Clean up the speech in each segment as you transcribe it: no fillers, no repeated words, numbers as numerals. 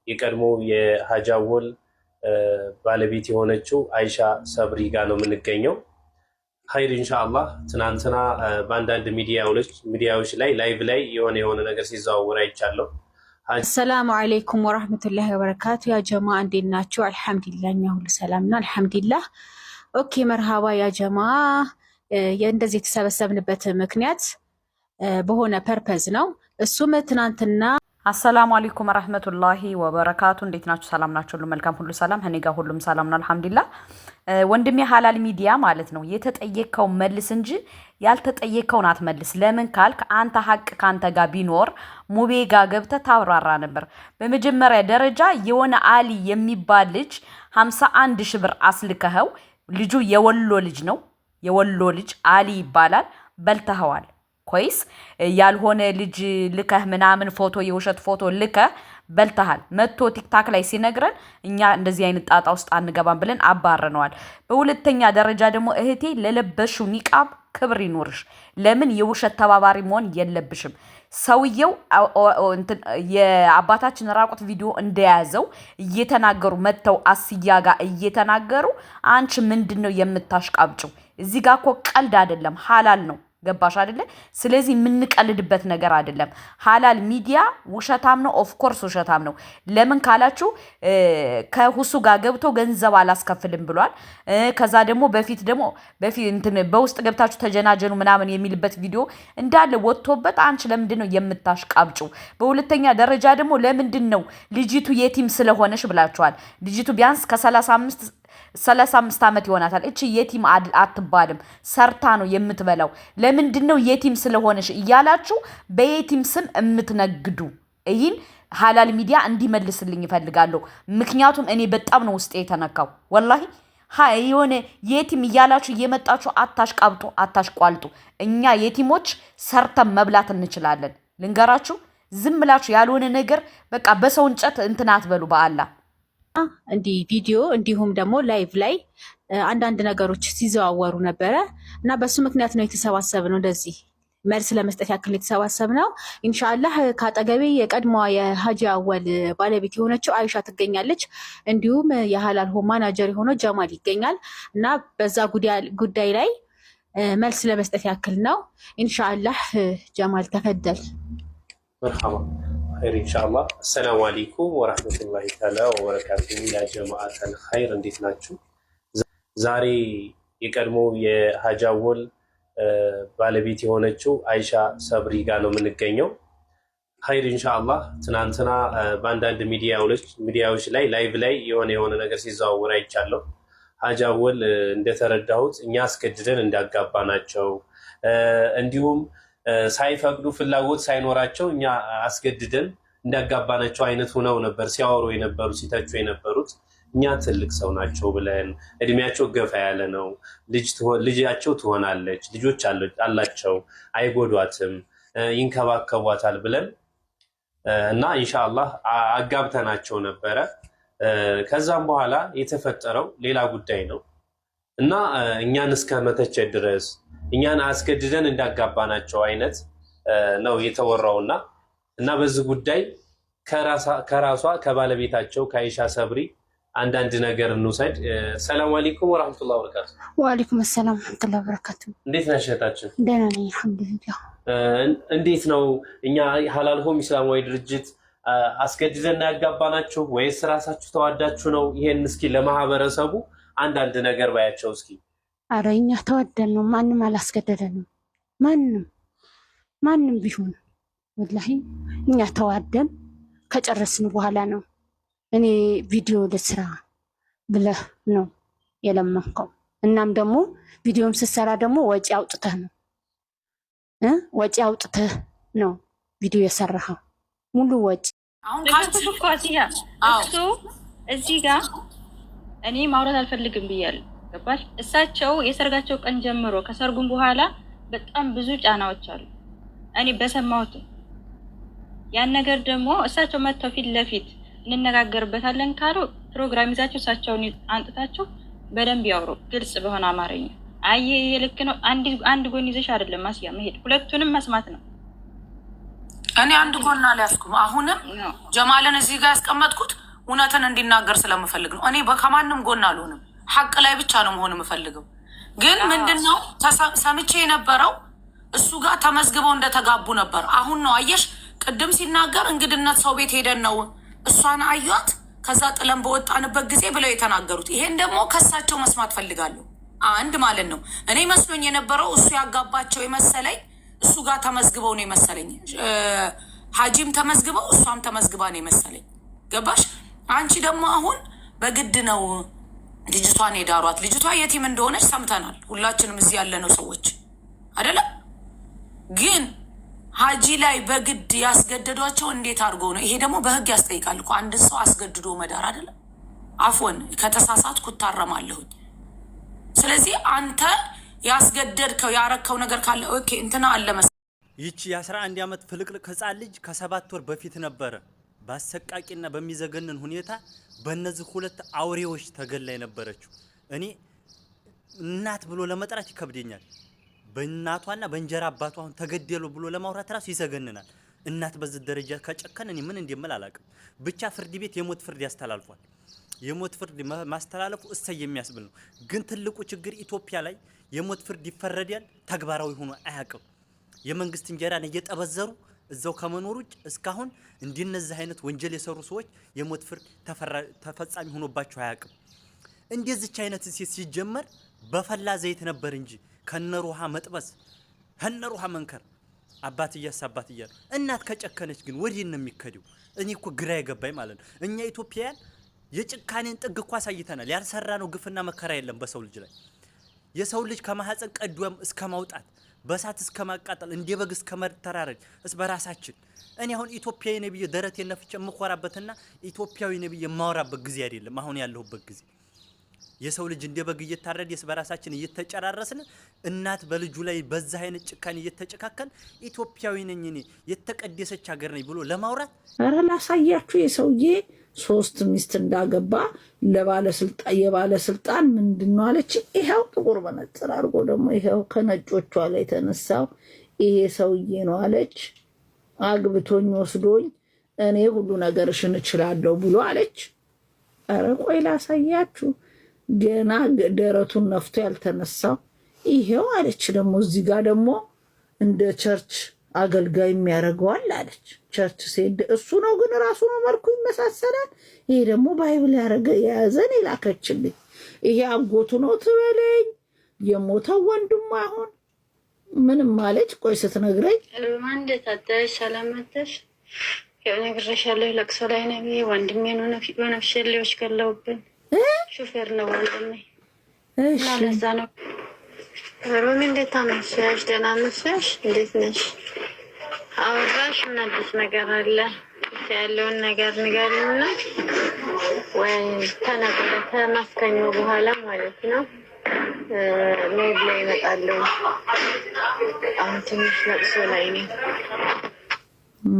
የቀድሞ የሀጃወል ባለቤት የሆነችው አይሻ ሰብሪ ጋር ነው የምንገኘው። ኸይር ኢንሻአላህ። ትናንትና በአንዳንድ ሚዲያዎች ላይ ላይቭ ላይ የሆነ ነገር ሲዘዋወር አይቻለሁ። አሰላሙ አለይኩም ወራህመቱላሂ ወበረካቱ። ያ ጀማ እንዴት ናችሁ? አልሐምዱሊላህ እኛ ሁሉ ሰላም ነው አልሐምዱሊላህ። ኦኬ መርሃባ ያ ጀማ። እንደዚህ የተሰበሰብንበት ምክንያት በሆነ ፐርፐዝ ነው። እሱም ትናንትና አሰላሙ አለይኩም ወራህመቱላሂ ወበረካቱ። እንዴት ናችሁ? ሰላም ናችሁ? ሁሉ መልካም፣ ሁሉ ሰላም። እኔ ጋር ሁሉም ሰላም ነው አልሐምዱሊላህ። ወንድሜ ሀላል ሚዲያ ማለት ነው የተጠየቀው መልስ እንጂ ያልተጠየቀውን አትመልስ። ለምን ካልክ አንተ ሀቅ ካንተ ጋር ቢኖር ሙቤ ጋር ገብተህ ታብራራ ነበር። በመጀመሪያ ደረጃ የሆነ አሊ የሚባል ልጅ 51 ሺህ ብር አስልከኸው፣ ልጁ የወሎ ልጅ ነው። የወሎ ልጅ አሊ ይባላል። በልተኸዋል ኮይስ ያልሆነ ልጅ ልከህ ምናምን ፎቶ የውሸት ፎቶ ልከህ በልተሃል። መጥቶ ቲክታክ ላይ ሲነግረን እኛ እንደዚህ አይነት ጣጣ ውስጥ አንገባም ብለን አባረነዋል። በሁለተኛ ደረጃ ደግሞ እህቴ ለለበሽው ኒቃብ ክብር ይኖርሽ። ለምን የውሸት ተባባሪ መሆን የለብሽም። ሰውየው የአባታችን ራቁት ቪዲዮ እንደያዘው እየተናገሩ መተው አስያ ጋር እየተናገሩ አንቺ ምንድነው የምታሽቃብጭው? እዚህ ጋር እኮ ቀልድ አይደለም፣ ሐላል ነው። ገባሽ አይደለ? ስለዚህ የምንቀልድበት ነገር አይደለም። ሀላል ሚዲያ ውሸታም ነው። ኦፍ ኮርስ ውሸታም ነው። ለምን ካላችሁ ከሁሱ ጋር ገብቶ ገንዘብ አላስከፍልም ብሏል። ከዛ ደግሞ በፊት በውስጥ ገብታችሁ ተጀናጀኑ ምናምን የሚልበት ቪዲዮ እንዳለ ወጥቶበት አንቺ ለምንድን ነው የምታሽቃብጪው? በሁለተኛ ደረጃ ደግሞ ለምንድን ነው ልጅቱ የቲም ስለሆነሽ ብላችኋል። ልጅቱ ቢያንስ ከ35 ዓመት ይሆናታል። እቺ የቲም አትባልም፣ ሰርታ ነው የምትበላው። ለምንድን ነው የቲም ስለሆነሽ እያላችሁ በየቲም ስም የምትነግዱ? ይህን ሀላል ሚዲያ እንዲመልስልኝ ይፈልጋለሁ። ምክንያቱም እኔ በጣም ነው ውስጤ የተነካው። ወላሂ የሆነ የቲም እያላችሁ እየመጣችሁ አታሽቃብጡ፣ አታሽቋልጡ። እኛ የቲሞች ሰርተን መብላት እንችላለን። ልንገራችሁ፣ ዝም ብላችሁ ያልሆነ ነገር በቃ በሰው እንጨት እንትን አትበሉ። በአላህ እንዲህ ቪዲዮ እንዲሁም ደግሞ ላይቭ ላይ አንዳንድ ነገሮች ሲዘዋወሩ ነበረ እና በሱ ምክንያት ነው የተሰባሰብነው። እንደዚህ መልስ ለመስጠት ያክል የተሰባሰብነው። ኢንሻአላህ ከአጠገቤ የቀድሞዋ የሀጂ አወል ባለቤት የሆነችው አይሻ ትገኛለች። እንዲሁም የሀላል ሆም ማናጀር የሆነው ጀማል ይገኛል እና በዛ ጉዳይ ላይ መልስ ለመስጠት ያክል ነው። ኢንሻአላህ ጀማል ተፈደል። መርሐባ ኸይር ኢንሻአላህ። አሰላሙ አለይኩም ወራህመቱላሂ ተዓላ ወበረካቱሁ። ያ ጀማዓተል ኸይር እንዴት ናችሁ? ዛሬ የቀድሞ የሀጃወል ባለቤት የሆነችው አይሻ ሰብሪ ጋር ነው የምንገኘው። ኸይር ኢንሻአላህ። ትናንትና በአንዳንድ ሚዲያዎች ላይ ላይቭ ላይ የሆነ ነገር ሲዘዋወር አይቻለሁ። ሀጃወል እንደተረዳሁት እኛ አስገድደን እንዳጋባ ናቸው፣ እንዲሁም ሳይፈቅዱ ፍላጎት ሳይኖራቸው እኛ አስገድደን እንዳጋባናቸው አይነት ሆነው ነበር ሲያወሩ የነበሩ ሲተቹ የነበሩት። እኛ ትልቅ ሰው ናቸው ብለን እድሜያቸው ገፋ ያለ ነው፣ ልጃቸው ትሆናለች፣ ልጆች አላቸው፣ አይጎዷትም፣ ይንከባከቧታል ብለን እና ኢንሻአላህ አጋብተናቸው ነበረ። ከዛም በኋላ የተፈጠረው ሌላ ጉዳይ ነው እና እኛን እስከ መተቸት ድረስ እኛን አስገድደን እንዳጋባናቸው አይነት ነው የተወራውና እና በዚህ ጉዳይ ከራሷ ከባለቤታቸው ከአይሻ ሰብሪ አንዳንድ ነገር እንውሰድ። ሰላም አለይኩም ወራህመቱላሂ ወበረካቱ። ወአለይኩም ሰላም ወራህመቱላሂ ወበረካቱ። እንዴት ነሽ እህታችን? ደህና ነኝ አልሐምዱሊላህ። እንዴት ነው እኛ ሀላል ሆም ኢስላማዊ ድርጅት አስገድደን ያጋባናችሁ ወይስ ራሳችሁ ተዋዳችሁ ነው? ይሄን እስኪ ለማህበረሰቡ አንዳንድ ነገር ባያቸው እስኪ። አረ እኛ ተዋደን ነው፣ ማንም አላስገደደንም። ማንም ቢሆን ወላሂ እኛ ተዋደን ከጨረስን በኋላ ነው። እኔ ቪዲዮ ልስራ ብለህ ነው የለመንከው። እናም ደግሞ ቪዲዮም ስትሰራ ደግሞ ወጪ አውጥተህ ነው ቪዲዮ የሰራኸው ሙሉ ወጪ። አሁን እሱ እዚህ ጋር እኔ ማውራት አልፈልግም ብያለሁ። ገባሽ? እሳቸው የሰርጋቸው ቀን ጀምሮ ከሰርጉም በኋላ በጣም ብዙ ጫናዎች አሉ። እኔ በሰማሁት ያን ነገር ደግሞ እሳቸው መጥተው ፊት ለፊት እንነጋገርበታለን ካሉ ፕሮግራም ይዛቸው እሳቸውን አንጥታቸው በደንብ ያወሩ፣ ግልጽ በሆነ አማርኛ። አይ ልክ ነው፣ አንድ ጎን ይዘሽ አይደለም ማስያ መሄድ፣ ሁለቱንም መስማት ነው። እኔ አንድ ጎና አልያዝኩም። አሁንም ጀማልን እዚህ ጋር ያስቀመጥኩት እውነትን እንዲናገር ስለምፈልግ ነው። እኔ ከማንም ጎና አልሆንም። ሐቅ ላይ ብቻ ነው መሆን የምፈልገው። ግን ምንድነው ሰምቼ የነበረው እሱ ጋር ተመዝግበው እንደተጋቡ ነበር። አሁን ነው አየሽ፣ ቅድም ሲናገር እንግድነት ሰው ቤት ሄደን ነው እሷን አዩት ከዛ ጥለን በወጣንበት ጊዜ ብለው የተናገሩት። ይሄን ደግሞ ከሳቸው መስማት ፈልጋለሁ። አንድ ማለት ነው እኔ መስሎኝ የነበረው እሱ ያጋባቸው የመሰለኝ እሱ ጋር ተመዝግበው ነው የመሰለኝ። ሀጂም ተመዝግበው እሷም ተመዝግባ ነው የመሰለኝ። ገባሽ? አንቺ ደግሞ አሁን በግድ ነው ልጅቷን የዳሯት። ልጅቷ የቲም እንደሆነች ሰምተናል ሁላችንም እዚህ ያለነው ሰዎች አይደለም። ግን ሀጂ ላይ በግድ ያስገደዷቸው እንዴት አድርገው ነው? ይሄ ደግሞ በህግ ያስጠይቃል እኮ አንድ ሰው አስገድዶ መዳር አይደለም። አፎን ከተሳሳትኩ እታረማለሁኝ። ስለዚህ አንተ ያስገደድከው ያረከው ነገር ካለ ኦኬ እንትና አለ መሰለኝ። ይቺ የ11 ዓመት ፍልቅልቅ ህፃን ልጅ ከ7 ወር በፊት ነበረ በአሰቃቂና በሚዘገንን ሁኔታ በእነዚህ ሁለት አውሬዎች ተገላ የነበረችው። እኔ እናት ብሎ ለመጥራት ይከብደኛል። በእናቷና በእንጀራ አባቷ አሁን ተገደሉ ብሎ ለማውራት ራሱ ይዘገንናል። እናት በዚህ ደረጃ ከጨከን እኔ ምን እንደምል አላውቅም። ብቻ ፍርድ ቤት የሞት ፍርድ ያስተላልፏል። የሞት ፍርድ ማስተላለፉ እሰይ የሚያስብል ነው። ግን ትልቁ ችግር ኢትዮጵያ ላይ የሞት ፍርድ ይፈረዳል፣ ተግባራዊ ሆኖ አያውቅም። የመንግስት እንጀራን እየጠበዘሩ እዛው ከመኖር ውጭ እስካሁን እንደነዚህ አይነት ወንጀል የሰሩ ሰዎች የሞት ፍርድ ተፈጻሚ ሆኖባቸው አያውቅም። እንደዚች አይነት ሲጀመር በፈላ ዘይት ነበር እንጂ ከነሩሃ መጥበስ ከነሩሃ መንከር አባትያስ አባትያ እናት ከጨከነች ግን ወዲህ ነው የሚከደው። እኔ እኮ ግራ የገባኝ ማለት ነው። እኛ ኢትዮጵያውያን የጭካኔን ጥግ እኮ አሳይተናል። ያልሰራነው ግፍና መከራ የለም በሰው ልጅ ላይ። የሰው ልጅ ከማህፀን ቀዷም እስከ ማውጣት በሳት እስከ ማቃጠል እንደ በግ እስከ መተራረድ በራሳችን። እኔ አሁን ኢትዮጵያዊ ነብይ ደረቴን ነፍቼ የምኮራበትና ኢትዮጵያዊ ነብይ የማወራበት ጊዜ አይደለም አሁን ያለሁበት ጊዜ። የሰው ልጅ እንደ በግ እየታረደ በራሳችን እየተጨራረስን እናት በልጁ ላይ በዛ አይነት ጭካኔ እየተጨካከን ኢትዮጵያዊ ነኝ እኔ የተቀደሰች ሀገር ነኝ ብሎ ለማውራት ኧረ ላሳያችሁ። የሰውዬ 3 ሚስት እንዳገባ የባለስልጣን ምንድነው አለች። ይሄው ጥቁር መነጽር አድርጎ ደግሞ ይሄው ከነጮቿ ላይ የተነሳው ይሄ ሰውዬ ነው አለች። አግብቶኝ ወስዶኝ እኔ ሁሉ ነገርሽን እችላለሁ ብሎ አለች። ኧረ ቆይ ላሳያችሁ። ገና ደረቱን ነፍቶ ያልተነሳው ይሄው አለች። ደግሞ እዚህ ጋር ደግሞ እንደ ቸርች አገልጋይ የሚያደርገዋል አለች። ቸርች ሲሄድ እሱ ነው ግን ራሱ ነው መልኩ ይመሳሰላል። ይሄ ደግሞ ባይብል የያዘን የላከችልኝ ይሄ አጎቱ ነው ትበለኝ። የሞተው ወንድሙ አሁን ምንም ማለች። ቆይ ስትነግረኝ እንዴት አደረሽ? ሰላም አደረሽ? ነግሬሻለሁ። ለቅሶ ላይ ነው ወንድሜ ነው በነፍሸሌዎች ገለውብን። ሹፌር ነው ወንድሜ እና ለዛ ነው። ሮሚ እንዴት አመሸሽ? ደህና አመሸሽ? እንዴት ነሽ? አወራሽ? ምን አዲስ ነገር አለ? ያለውን ነገር ንገሪኝና ወይ ተነገረ ከማስከኙ በኋላ ማለት ነው ሜድ ላይ እመጣለሁ። አሁን ትንሽ ለቅሶ ላይ ነኝ።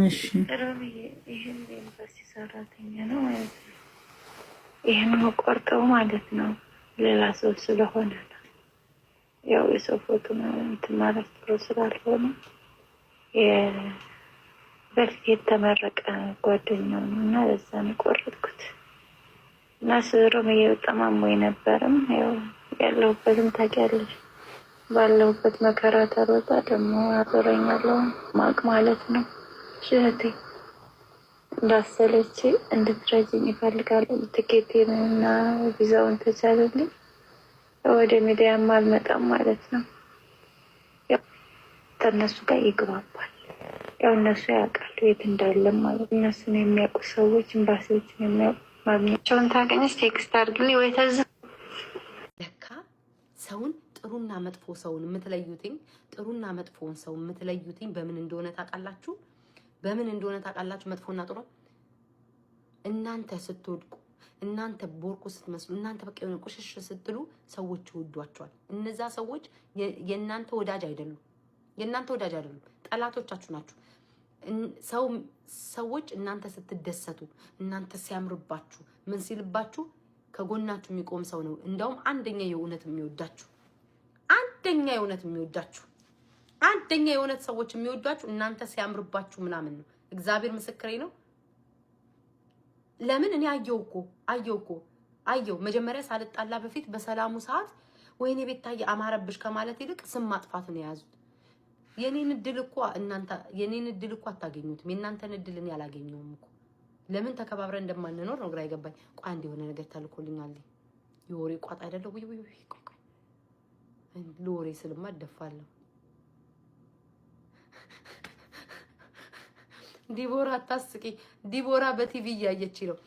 እሺ ሮሚ ይሄን ዩኒቨርሲቲ ሰራተኛ ነው ማለት ነው። ይሄን መቆርጠው ማለት ነው ሌላ ሰው ስለሆነ ነው። ያው የሰው ፎቶ እንትን ማለት ጥሩ ስላልሆነ በፊት የተመረቀ ጓደኛው ነው እና ለዛ ነው ቆረጥኩት። እና ስሮም እየወጣም አሞኝ ነበርም ያው ያለሁበትም ታውቂያለሽ። ባለሁበት መከራ ተሮጣ ደግሞ አዞረኛለሁ ማቅ ማለት ነው። እህቴ እንዳሰለች እንድትረጂኝ እፈልጋለሁ። ትኬቴን እና ቪዛውን ተቻለልኝ ወደ ሚዲያም አልመጣም ማለት ነው። ያው ከእነሱ ጋር ይግባባል። ያው እነሱ ያውቃሉ የት እንዳለም ማለት እነሱን የሚያውቁ ሰዎች ኤምባሲዎችን የሚያውቁ ማግኘቻውን ታገኘች። ቴክስት አድርግልኝ ወይ ተዝ ለካ ሰውን ጥሩና መጥፎ ሰውን የምትለዩትኝ ጥሩና መጥፎውን ሰው የምትለዩትኝ በምን እንደሆነ ታውቃላችሁ? በምን እንደሆነ ታውቃላችሁ? መጥፎና ጥሩ እናንተ ስትወድቁ እናንተ ቦርቁ ስትመስሉ እናንተ በቃ የሆነ ቁሽሽ ስትሉ ሰዎች ይወዷቸዋል። እነዛ ሰዎች የእናንተ ወዳጅ አይደሉም። የእናንተ ወዳጅ አይደሉም፣ ጠላቶቻችሁ ናችሁ። ሰዎች እናንተ ስትደሰቱ እናንተ ሲያምርባችሁ ምን ሲልባችሁ ከጎናችሁ የሚቆም ሰው ነው እንደውም አንደኛ የእውነት የሚወዳችሁ አንደኛ የሆነት ሰዎች የሚወዷችሁ እናንተ ሲያምርባችሁ ምናምን ነው። እግዚአብሔር ምስክሬ ነው። ለምን እኔ አየው መጀመሪያ ሳልጣላ በፊት በሰላሙ ሰዓት ወይኔ ቤታዬ አማረብሽ ከማለት ይልቅ ስም ማጥፋት ነው የያዙት። የኔን እድል እኮ አታገኙትም። የእናንተን እድል እኔ አላገኘውም እኮ። ለምን ተከባብረን እንደማንኖር ነው ግራ ይገባኝ። ቆይ አንድ የሆነ ነገር ተልኮልኛል። የወሬ ቋጥ አይደለም ወይ ቆይ ለወሬ ስልማ እደፋለሁ። ዲቦራ አታስቂ። ዲቦራ በቲቪ እያየች ነው።